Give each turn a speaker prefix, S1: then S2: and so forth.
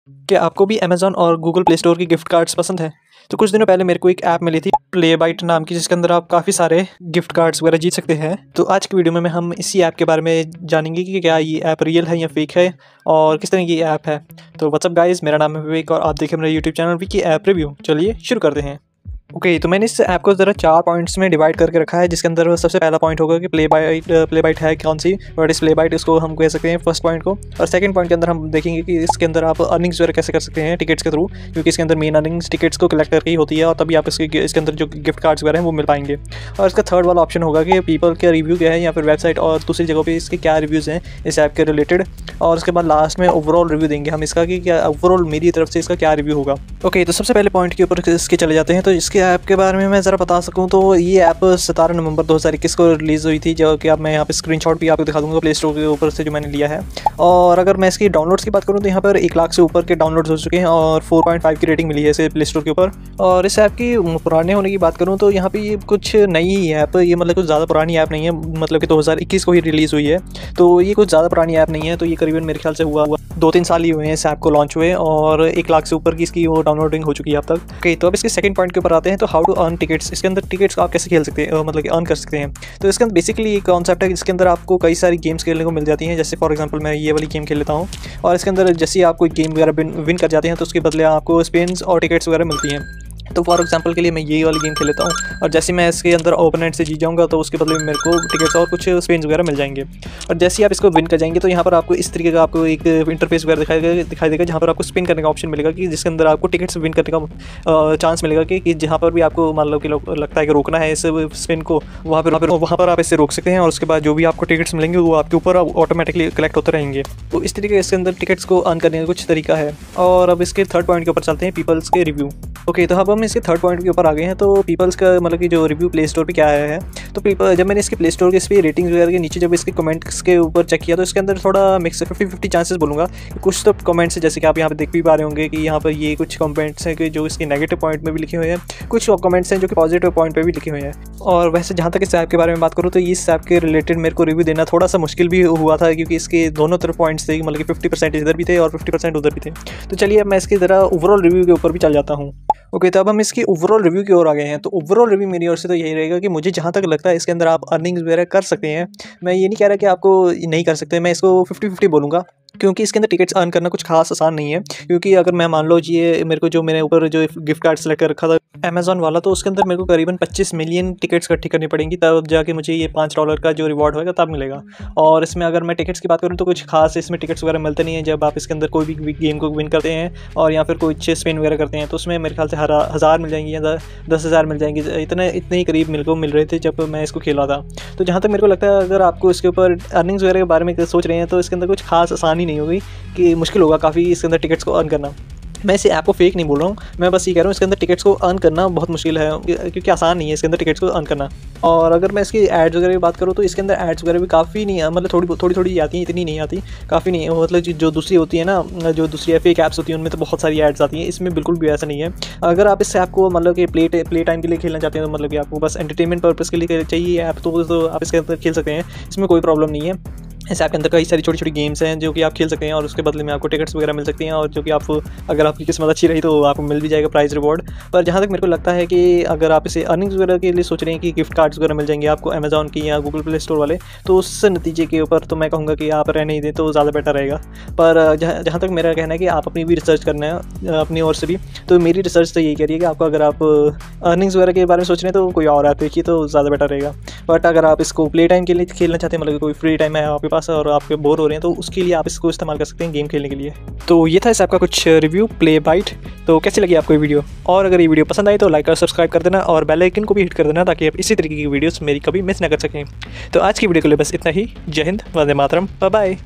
S1: क्या आपको भी अमेज़न और गूगल प्ले स्टोर की गिफ्ट कार्ड्स पसंद हैं? तो कुछ दिनों पहले मेरे को एक ऐप मिली थी प्ले बाइट नाम की, जिसके अंदर आप काफ़ी सारे गिफ्ट कार्ड्स वगैरह जीत सकते हैं। तो आज की वीडियो में हम इसी ऐप के बारे में जानेंगे कि क्या ये ऐप रियल है या फेक है और किस तरह की ऐप है। तो व्हाट्सअप गाइस, मेरा नाम है विवेक और आप देखें मेरा YouTube channel Vicky app review. चलिए शुरू करते हैं। ओके, तो मैंने इस ऐप को ज़रा 4 पॉइंट्स में डिवाइड करके रखा है, जिसके अंदर सबसे पहला पॉइंट होगा कि प्ले बाइट है कौन सी, व्हाट इज़ प्ले बाइट, इसको हम कह सकते हैं फर्स्ट पॉइंट को। और सेकंड पॉइंट के अंदर हम देखेंगे कि इसके अंदर आप अर्निंग्स वगैरह कैसे कर सकते हैं टिकट्स के थ्रू, क्योंकि इसके अंदर मेन अर्निंग्स टिकट्स को कलेक्ट करके ही होती है और तभी आप इसके अंदर जो गिफ्ट कार्ड्स वगैरह हैं वो मिल पाएंगे। और इसका थर्ड वाला ऑप्शन होगा कि पीपल के रिव्यू क्या है या फिर वेबसाइट और दूसरी जगहों पर इसके क्या रिव्यूज़ हैं इस ऐप के रिलेटेड। और उसके बाद लास्ट में ओवरऑल रिव्यू देंगे हम इसका कि क्या ओवरऑल मेरी तरफ से इसका क्या रिव्यू होगा। ओके, तो सबसे पहले पॉइंट के ऊपर इसके चले जाते हैं। तो इसके ऐप के बारे में मैं ज़रा बता सकूं तो ये ऐप 17 नवंबर 2021 को रिलीज़ हुई थी, जो कि अब मैं यहाँ पे स्क्रीनशॉट भी आपको दिखा दूंगा प्ले स्टोर के ऊपर से जो मैंने लिया है। और अगर मैं इसकी डाउनलोड्स की बात करूँ तो यहाँ पर 1 लाख से ऊपर के डाउनलोड्स हो चुके हैं और 4.5 की रेटिंग मिली है इसे प्ले स्टोर के ऊपर। और इस ऐप की पुराने होने की बात करूँ तो यहाँ पर ये कुछ नई ही ऐप, ये मतलब कुछ ज़्यादा पुरानी ऐप नहीं है, मतलब कि 2021 को ही रिलीज़ हुई है। तो ये कुछ ज़्यादा पुरानी ऐप नहीं है। तो ये करीबन मेरे ख्याल से हुआ 2-3 साल ही हुए हैं इस ऐप को लॉन्च हुए और 1 लाख से ऊपर की इसकी वो डाउनलोडिंग हो चुकी है अब तक। ओके, तो अब इसके सेकंड पॉइंट के ऊपर आते हैं। तो हाउ टू अर्न टिकट्स, इसके अंदर टिकट्स आप कैसे खेल सकते हैं, मतलब कि अर्न कर सकते हैं। तो इसके अंदर बेसिकली एक कॉन्सेप्ट है जिसके अंदर आपको कई सारी गेम्स खेलने को मिल जाती हैं। जैसे फॉर एग्जांपल मैं ये वाली गेम खेल लेता हूँ और इसके अंदर जैसे आप कोई गेम वगैरह विन कर जाते हैं तो उसके बदले आपको स्पिन्स और टिकट्स वगैरह मिलती हैं। तो फॉर एग्जांपल के लिए मैं ये वाली गेम खेल लेता हूँ और जैसे मैं इसके अंदर ओपोनेंट से जीत जाऊँगा तो उसके बदले में मेरे को टिकट्स और कुछ स्पिन्स वगैरह मिल जाएंगे। और जैसे ही आप इसको विन कर जाएंगे तो यहाँ पर आपको इस तरीके का आपको एक इंटरफेस वगैरह दिखाई देगा जहाँ पर आपको स्पिन करने का ऑप्शन मिलेगा कि जिसके अंदर आपको टिकट्स विन करने का चांस मिलेगा कि जहाँ पर भी आपको मान लो कि लगता है कि रोकना है इस स्पिन को, वहाँ पर आप इससे रोक सकते हैं और उसके बाद जो भी आपको टिकट्स मिलेंगे वो आपके ऊपर ऑटोमेटिकली कलेक्ट होते रहेंगे। तो इस तरीके इसके अंदर टिकट्स को अर्न करने का कुछ तरीका है। और अब इसके थर्ड पॉइंट के ऊपर चलते हैं, पीपल्स के रिव्यू। ओके, तो अब हम इसके थर्ड पॉइंट के ऊपर आ गए हैं। तो पीपल्स का मतलब कि जो रिव्यू प्ले स्टोर पे क्या आया है, तो जब मैंने इसके प्ले स्टोर के इस पर रेटिंग्स वगैरह के नीचे जब इसके कमेंट्स के ऊपर चेक किया तो इसके अंदर थोड़ा मिक्स 50-50 चांसेस बोलूँगा। कुछ तो कमेंट्स है जैसे कि आप यहाँ पे देख भी पा रहे होंगे कि यहाँ पर ये कुछ कमेंट्स हैं कि जो इसके नेगेटिव पॉइंट में भी लिखे हुए हैं, कुछ कमेंट्स हैं जो कि पॉजिटिव पॉइंट पर भी लिखे हुए हैं। और वैसे जहाँ तक इस ऐप के बारे में बात करूँ तो इस ऐप के रिलेटेड मेरे को रिव्यू देना थोड़ा सा मुश्किल भी हुआ था, क्योंकि इसके दोनों तरफ पॉइंट्स थे, मतलब कि 50% इधर भी थे और 50% उधर भी थे। तो चलिए अब मैं इसकी ज़रा ओवरऑल रिव्यू के ऊपर भी चल जाता हूँ। ओके, तो अब हम इसकी ओवरऑल रिव्यू की ओर आ गए हैं। तो ओवरऑल रिव्यू मेरी ओर से तो यही रहेगा कि मुझे जहाँ तक लगता है इसके अंदर आप अर्निंग्स वगैरह कर सकते हैं। मैं ये नहीं कह रहा कि आपको नहीं कर सकते, मैं इसको 50-50 बोलूँगा, क्योंकि इसके अंदर टिकट्स अर्न करना कुछ खास आसान नहीं है। क्योंकि अगर मैं मान लो ये मेरे ऊपर जो गिफ्ट कार्ड सेलेक्ट कर रखा था अमेज़न वाला, तो उसके अंदर मेरे को करीबन 25 मिलियन टिकट्स इकट्ठी करनी पड़ेंगी, तब जाके मुझे ये $5 का जो रिवॉर्ड होगा तब मिलेगा। और इसमें अगर मैं टिकट्स की बात करूँ तो कुछ खास इसमें टिकट्स वगैरह मिलते नहीं है। जब आप इसके अंदर कोई भी गेम को विन करते हैं और या फिर कोई स्पिन वगैरह करते हैं तो उसमें मेरे ख्याल से 1000 मिल जाएंगी या 10,000 मिल जाएंगी, इतने ही करीब मेरे को मिल रहे थे जब मैं इसको खेला था। तो जहाँ तक मेरे को लगता है अगर आपको इसके ऊपर अर्निंग्स वगैरह के बारे में सोच रहे हैं तो इसके अंदर कुछ खास आसानी नहीं होगी, कि मुश्किल होगा काफ़ी इसके अंदर टिकट्स को अर्न करना। मैं इसे ऐप को फेक नहीं बोल रहा हूँ, मैं बस ये कह रहा हूँ इसके अंदर टिकट्स को अर्न करना बहुत मुश्किल है, क्योंकि आसान नहीं है इसके अंदर टिकट्स को अर्न करना। और अगर मैं इसकी एड्स वगैरह की बात करूँ तो इसके अंदर एड्स वगैरह भी काफ़ी नहीं है, मतलब थोड़ी आती हैं, इतनी नहीं आती, काफ़ी नहीं है। मतलब जो दूसरी होती है ना, जो दूसरी फेक ऐप्स होती हैं उनमें तो बहुत सारी एड्स आती हैं, इसमें बिल्कुल भी ऐसा नहीं है। अगर आप इस ऐप को मतलब कि प्ले टाइम के लिए खेलना चाहते हैं, तो मतलब कि आपको बस एंटरटेनमेंट पर्पज़ के लिए चाहिए ऐप, तो आप इसके अंदर खेल सकते हैं, इसमें कोई प्रॉब्लम नहीं है। इस ऐप के अंदर कई सारी छोटी गेम्स हैं जो कि आप खेल सकते हैं और उसके बदले में आपको टिकट्स वगैरह मिल सकती हैं, और जो कि आप अगर आपकी किस्मत अच्छी रही तो आपको मिल भी जाएगा प्राइस रिवॉर्ड। पर जहाँ तक मेरे को लगता है कि अगर आप इसे अर्निंग्स वगैरह के लिए सोच रहे हैं कि गिफ्ट कार्ड्स वगैरह मिल जाएंगे आपको अमेज़न की या गूगल प्ले स्टोर वाले, तो उस नतीजे के ऊपर तो मैं कहूँगा कि आप रहने ही दें तो ज़्यादा बेटर रहेगा। पर जहाँ तक मेरा कहना है कि आप अपनी भी रिसर्च करना है अपनी ओर से भी, तो मेरी रिसर्च तो यही कह रही है कि आपको अगर आप अर्निंग्स वगैरह के बारे में सोच रहे हैं तो कोई और ऐप देखिए तो ज़्यादा बेटर रहेगा। बट अगर आप इसको प्ले टाइम के लिए खेलना चाहते हैं, मतलब कोई फ्री टाइम है आपके पास और आपके बोर हो रहे हैं, तो उसके लिए आप इसको इस्तेमाल कर सकते हैं गेम खेलने के लिए। तो ये था इस ऐप का कुछ रिव्यू प्ले बाइट। तो कैसी लगी आपको ये वीडियो, और अगर ये वीडियो पसंद आई तो लाइक और सब्सक्राइब कर देना और बेल आइकन को भी हिट कर देना, ताकि आप इसी तरीके की वीडियोस मेरी कभी मिस ना कर सकें। तो आज की वीडियो के लिए बस इतना ही। जय हिंद, वंदे मातरम, बाय बाय।